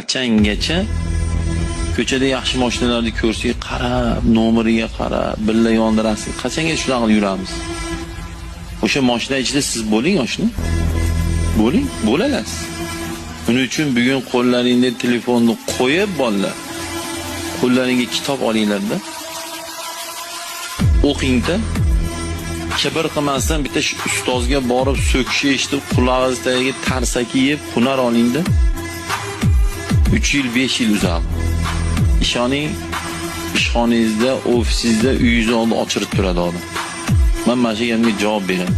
qachongacha ko'chada yaxshi mashinalarni ko'rsak, qarab, nomeriga qarab, billa yondirasiz. Qachongacha shunaqa qilib yuramiz? O'sha mashina ichida siz bo'ling, oshna. Bo'ling, bo'lasiz. Uning uchun bugun qo'llaringda telefonni qo'yib bolalar, qo'llaringga kitob olinglar-da. O'qingda. Kibr qilmasdan bitta ustozga borib so'kishi eshitib, qulog'ingizdagi tarsaki yeb hunar olingda. 3 yil, 5 yil uzadi. Ishoning, ishxonangizda, ofisingizda, uyingiz oldida ochirib turadi odam. Men mana shu gapga javob beraman.